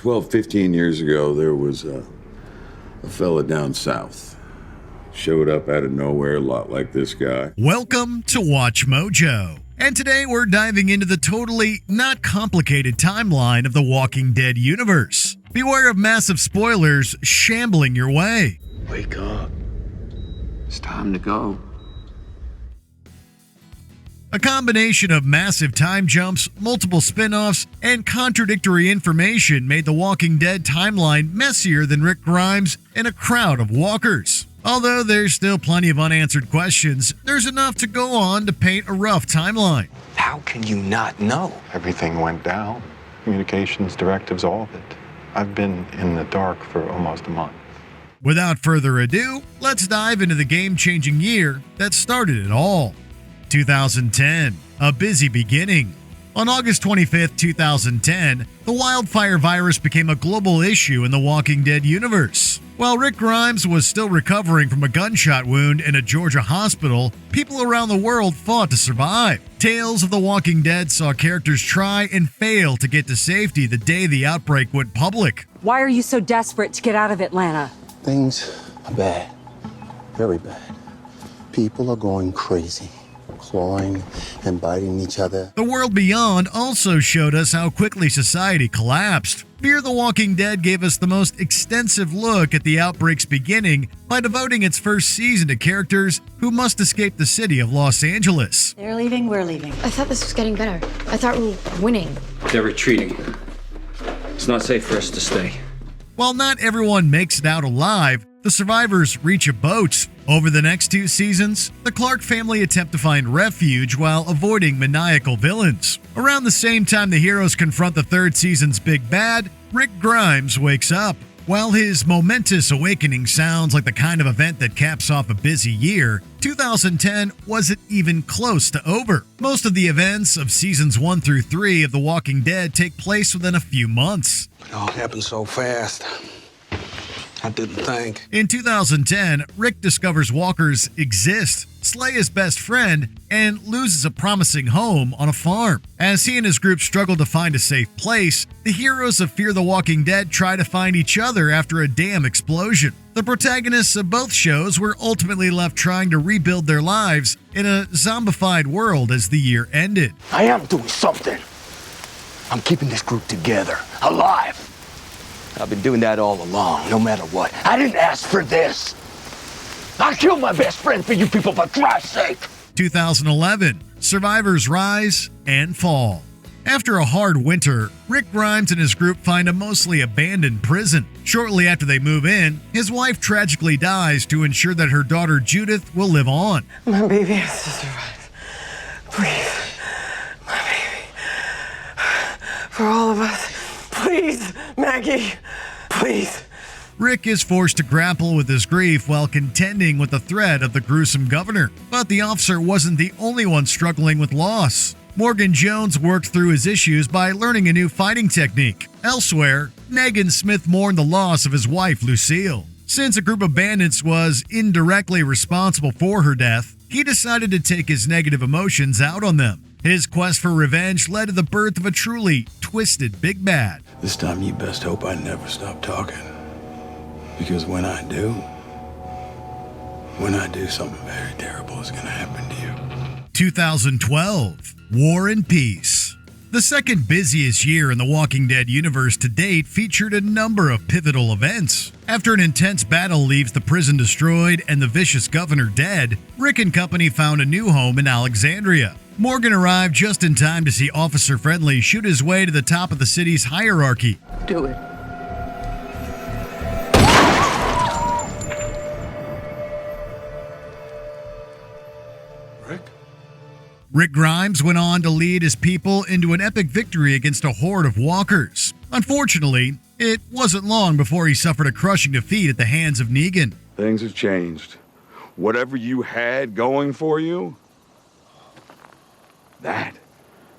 12, 15 years ago, there was a fella down south. Showed up out of nowhere, a lot like this guy. Welcome to Watch Mojo. And today we're diving into the totally not complicated timeline of the Walking Dead universe. Beware of massive spoilers shambling your way. Wake up. It's time to go. A combination of massive time jumps, multiple spin-offs, and contradictory information made the Walking Dead timeline messier than Rick Grimes and a crowd of walkers. Although there's still plenty of unanswered questions, there's enough to go on to paint a rough timeline. How can you not know? Everything went down. Communications, directives, all of it. I've been in the dark for almost a month. Without further ado, let's dive into the game-changing year that started it all. 2010, a busy beginning. On August 25th, 2010, the Wildfire virus became a global issue in the Walking Dead universe. While Rick Grimes was still recovering from a gunshot wound in a Georgia hospital, people around the world fought to survive. Tales of the Walking Dead saw characters try and fail to get to safety the day the outbreak went public. Why are you so desperate to get out of Atlanta? Things are bad. Very bad. People are going crazy. Clawing and biting each other. The World Beyond also showed us how quickly society collapsed. Fear the Walking Dead gave us the most extensive look at the outbreak's beginning by devoting its first season to characters who must escape the city of Los Angeles. They're leaving, we're leaving. I thought this was getting better. I thought we were winning. They're retreating. It's not safe for us to stay. While not everyone makes it out alive, the survivors reach a boat. Over the next two seasons, the Clark family attempt to find refuge while avoiding maniacal villains. Around the same time the heroes confront the third season's big bad, Rick Grimes wakes up. While his momentous awakening sounds like the kind of event that caps off a busy year, 2010 wasn't even close to over. Most of the events of seasons 1 through 3 of The Walking Dead take place within a few months. It all happened so fast. I didn't think. In 2010, Rick discovers walkers exist, slay his best friend, and loses a promising home on a farm. As he and his group struggle to find a safe place, the heroes of Fear the Walking Dead try to find each other after a dam explosion. The protagonists of both shows were ultimately left trying to rebuild their lives in a zombified world as the year ended. I am doing something. I'm keeping this group together, alive. I've been doing that all along, no matter what. I didn't ask for this. I killed my best friend for you people, for Christ's sake. 2011, survivors rise and fall. After a hard winter, Rick Grimes and his group find a mostly abandoned prison. Shortly after they move in, his wife tragically dies to ensure that her daughter Judith will live on. My baby has to survive. Please. My baby. For all of us. Please, Maggie. Please. Rick is forced to grapple with his grief while contending with the threat of the gruesome governor. But the officer wasn't the only one struggling with loss. Morgan Jones worked through his issues by learning a new fighting technique. Elsewhere, Negan Smith mourned the loss of his wife, Lucille. Since a group of bandits was indirectly responsible for her death, he decided to take his negative emotions out on them. His quest for revenge led to the birth of a truly twisted big bad. This time you best hope I never stop talking. Because when I do, something very terrible is gonna happen to you. 2012, War and Peace. The second busiest year in the Walking Dead universe to date featured a number of pivotal events. After an intense battle leaves the prison destroyed and the vicious governor dead, Rick and company found a new home in Alexandria. Morgan arrived just in time to see Officer Friendly shoot his way to the top of the city's hierarchy. Do it. Rick Grimes went on to lead his people into an epic victory against a horde of walkers. Unfortunately, it wasn't long before he suffered a crushing defeat at the hands of Negan. Things have changed. Whatever you had going for you, that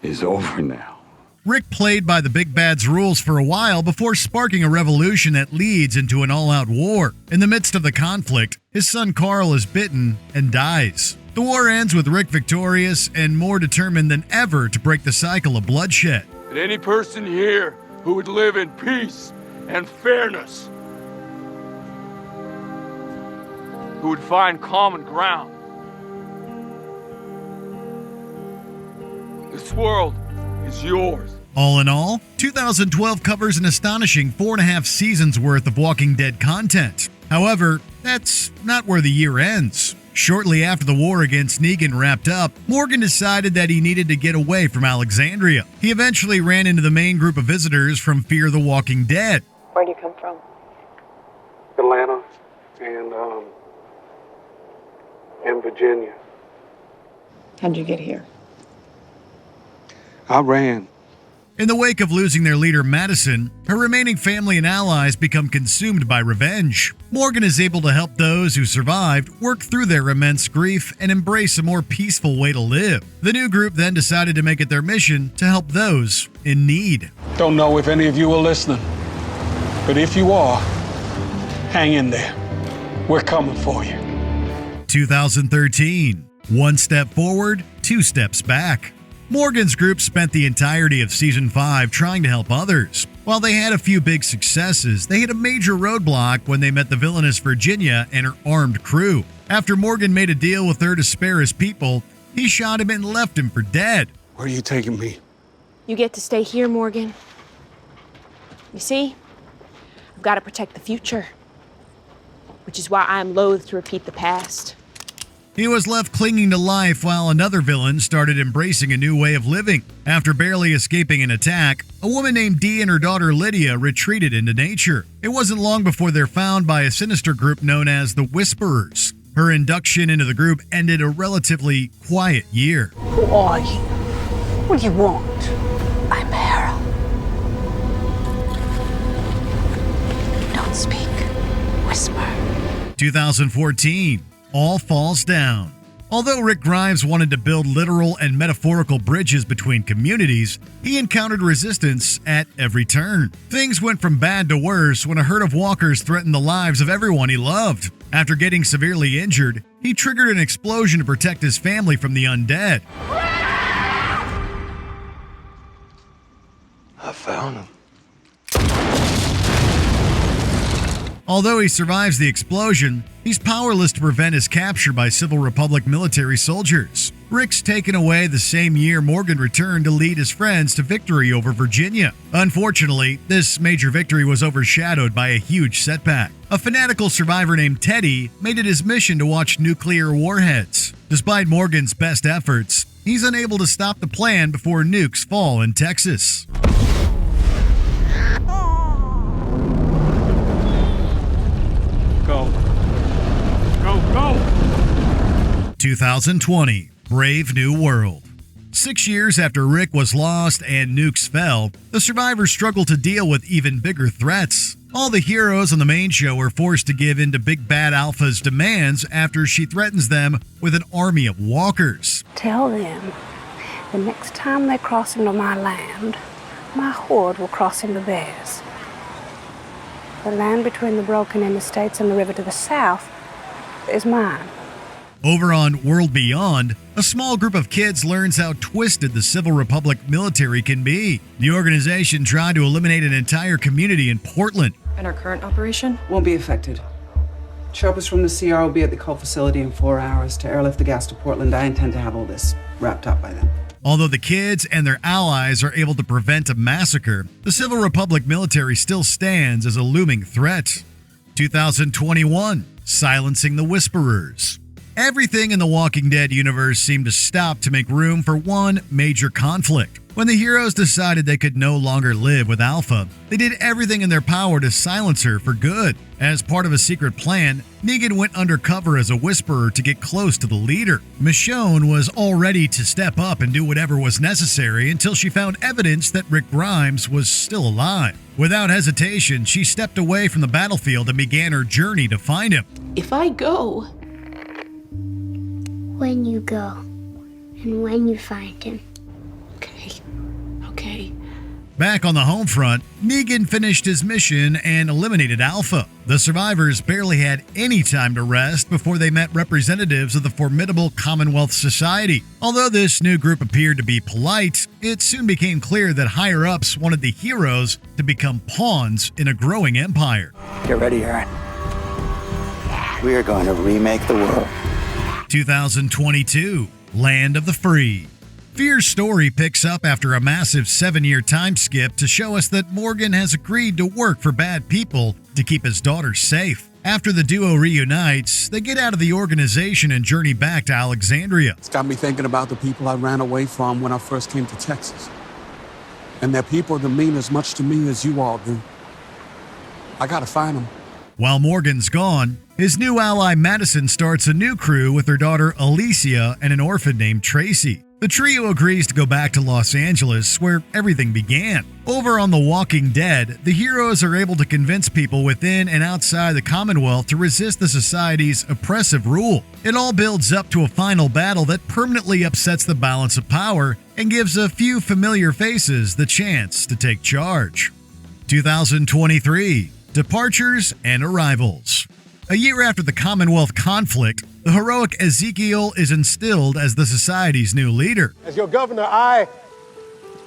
is over now. Rick played by the big bad's rules for a while before sparking a revolution that leads into an all-out war. In the midst of the conflict, his son Carl is bitten and dies. The war ends with Rick victorious and more determined than ever to break the cycle of bloodshed. Did any person here who would live in peace and fairness, who would find common ground. This world is yours. All in all, 2012 covers an astonishing 4.5 seasons worth of Walking Dead content. However, that's not where the year ends. Shortly after the war against Negan wrapped up, Morgan decided that he needed to get away from Alexandria. He eventually ran into the main group of visitors from Fear the Walking Dead. Where do you come from? Atlanta and Virginia. How'd you get here? I ran. In the wake of losing their leader Madison, her remaining family and allies become consumed by revenge. Morgan is able to help those who survived work through their immense grief and embrace a more peaceful way to live. The new group then decided to make it their mission to help those in need. Don't know if any of you are listening, but if you are, hang in there. We're coming for you. 2013. 1 step forward, 2 steps back. Morgan's group spent the entirety of Season 5 trying to help others. While they had a few big successes, they hit a major roadblock when they met the villainous Virginia and her armed crew. After Morgan made a deal with her to spare his people, he shot him and left him for dead. Where are you taking me? You get to stay here, Morgan. You see, I've got to protect the future, which is why I'm loath to repeat the past. He was left clinging to life while another villain started embracing a new way of living. After barely escaping an attack, a woman named Dee and her daughter Lydia retreated into nature. It wasn't long before they're found by a sinister group known as the Whisperers. Her induction into the group ended a relatively quiet year. Who are you? What do you want? I'm Hera. Don't speak. Whisper. 2014. All falls down. Although Rick Grimes wanted to build literal and metaphorical bridges between communities, he encountered resistance at every turn. Things went from bad to worse when a herd of walkers threatened the lives of everyone he loved. After getting severely injured, he triggered an explosion to protect his family from the undead. I found him. Although he survives the explosion, he's powerless to prevent his capture by Civil Republic military soldiers. Rick's taken away the same year Morgan returned to lead his friends to victory over Virginia. Unfortunately, this major victory was overshadowed by a huge setback. A fanatical survivor named Teddy made it his mission to watch nuclear warheads. Despite Morgan's best efforts, he's unable to stop the plan before nukes fall in Texas. Go. Go, go! 2020. Brave New World. 6 years after Rick was lost and nukes fell, the survivors struggle to deal with even bigger threats. All the heroes on the main show are forced to give in to Big Bad Alpha's demands after she threatens them with an army of walkers. Tell them the next time they cross into my land, my horde will cross into theirs. The land between the Broken End Estates and the river to the south is mine. Over on World Beyond, a small group of kids learns how twisted the Civil Republic military can be. The organization tried to eliminate an entire community in Portland. And our current operation? Won't be affected. Choppers from the CR will be at the coal facility in 4 hours to airlift the gas to Portland. I intend to have all this wrapped up by then. Although the kids and their allies are able to prevent a massacre, the Civil Republic military still stands as a looming threat. 2021. Silencing the Whisperers. Everything in the Walking Dead universe seemed to stop to make room for one major conflict. When the heroes decided they could no longer live with Alpha, they did everything in their power to silence her for good. As part of a secret plan, Negan went undercover as a Whisperer to get close to the leader. Michonne was all ready to step up and do whatever was necessary until she found evidence that Rick Grimes was still alive. Without hesitation, she stepped away from the battlefield and began her journey to find him. If I go... When you go, and when you find him. Okay. Back on the home front, Negan finished his mission and eliminated Alpha. The survivors barely had any time to rest before they met representatives of the formidable Commonwealth Society. Although this new group appeared to be polite, it soon became clear that higher-ups wanted the heroes to become pawns in a growing empire. Get ready, Aaron. We are going to remake the world. 2022, Land of the Free. Fear's story picks up after a massive 7-year time skip to show us that Morgan has agreed to work for bad people to keep his daughter safe. After the duo reunites, they get out of the organization and journey back to Alexandria. It's got me thinking about the people I ran away from when I first came to Texas. And their people that mean as much to me as you all do. I gotta find them. While Morgan's gone, his new ally Madison starts a new crew with her daughter Alicia and an orphan named Tracy. The trio agrees to go back to Los Angeles, where everything began. Over on The Walking Dead, the heroes are able to convince people within and outside the Commonwealth to resist the society's oppressive rule. It all builds up to a final battle that permanently upsets the balance of power and gives a few familiar faces the chance to take charge. 2023, Departures and Arrivals. A year after the Commonwealth conflict, the heroic Ezekiel is instilled as the society's new leader. As your governor, I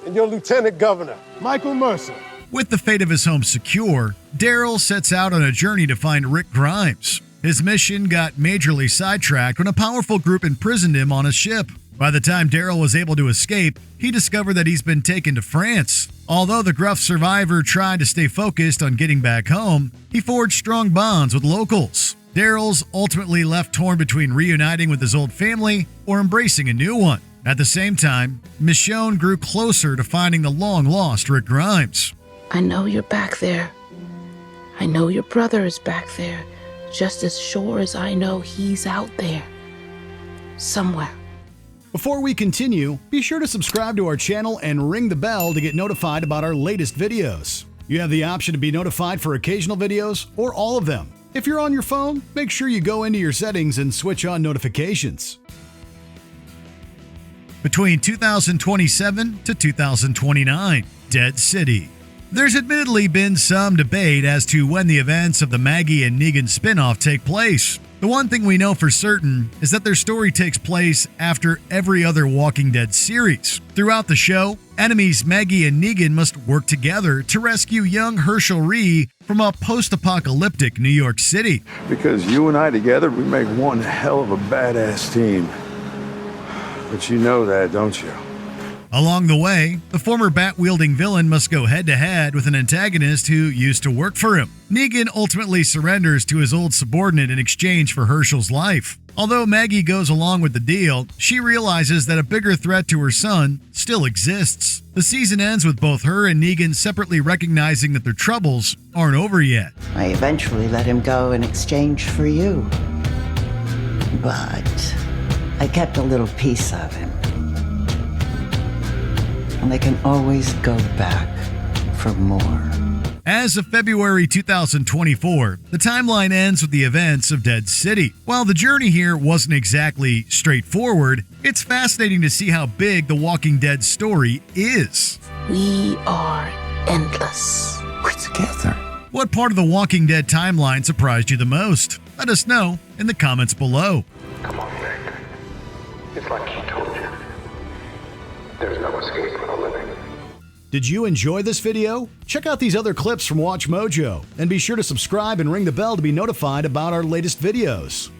and your lieutenant governor, Michael Mercer. With the fate of his home secure, Daryl sets out on a journey to find Rick Grimes. His mission got majorly sidetracked when a powerful group imprisoned him on a ship. By the time Daryl was able to escape, he discovered that he's been taken to France. Although the gruff survivor tried to stay focused on getting back home, he forged strong bonds with locals. Daryl's ultimately left torn between reuniting with his old family or embracing a new one. At the same time, Michonne grew closer to finding the long-lost Rick Grimes. I know you're back there. I know your brother is back there, just as sure as I know he's out there. Somewhere. Before we continue, be sure to subscribe to our channel and ring the bell to get notified about our latest videos. You have the option to be notified for occasional videos or all of them. If you're on your phone, make sure you go into your settings and switch on notifications. Between 2027 to 2029, Dead City. There's admittedly been some debate as to when the events of the Maggie and Negan spinoff take place. The one thing we know for certain is that their story takes place after every other Walking Dead series. Throughout the show, enemies Maggie and Negan must work together to rescue young Herschel Ree from a post-apocalyptic New York City. Because you and I together, we make one hell of a badass team. But you know that, don't you? Along the way, the former bat-wielding villain must go head-to-head with an antagonist who used to work for him. Negan ultimately surrenders to his old subordinate in exchange for Herschel's life. Although Maggie goes along with the deal, she realizes that a bigger threat to her son still exists. The season ends with both her and Negan separately recognizing that their troubles aren't over yet. I eventually let him go in exchange for you. But I kept a little piece of him. And I can always go back for more. As of February 2024, the timeline ends with the events of Dead City. While the journey here wasn't exactly straightforward, it's fascinating to see how big the Walking Dead story is. We are endless. We're together. What part of the Walking Dead timeline surprised you the most? Let us know in the comments below. Come on, Nick. It's like he told you. There's no escape for the living. Did you enjoy this video? Check out these other clips from WatchMojo, and be sure to subscribe and ring the bell to be notified about our latest videos.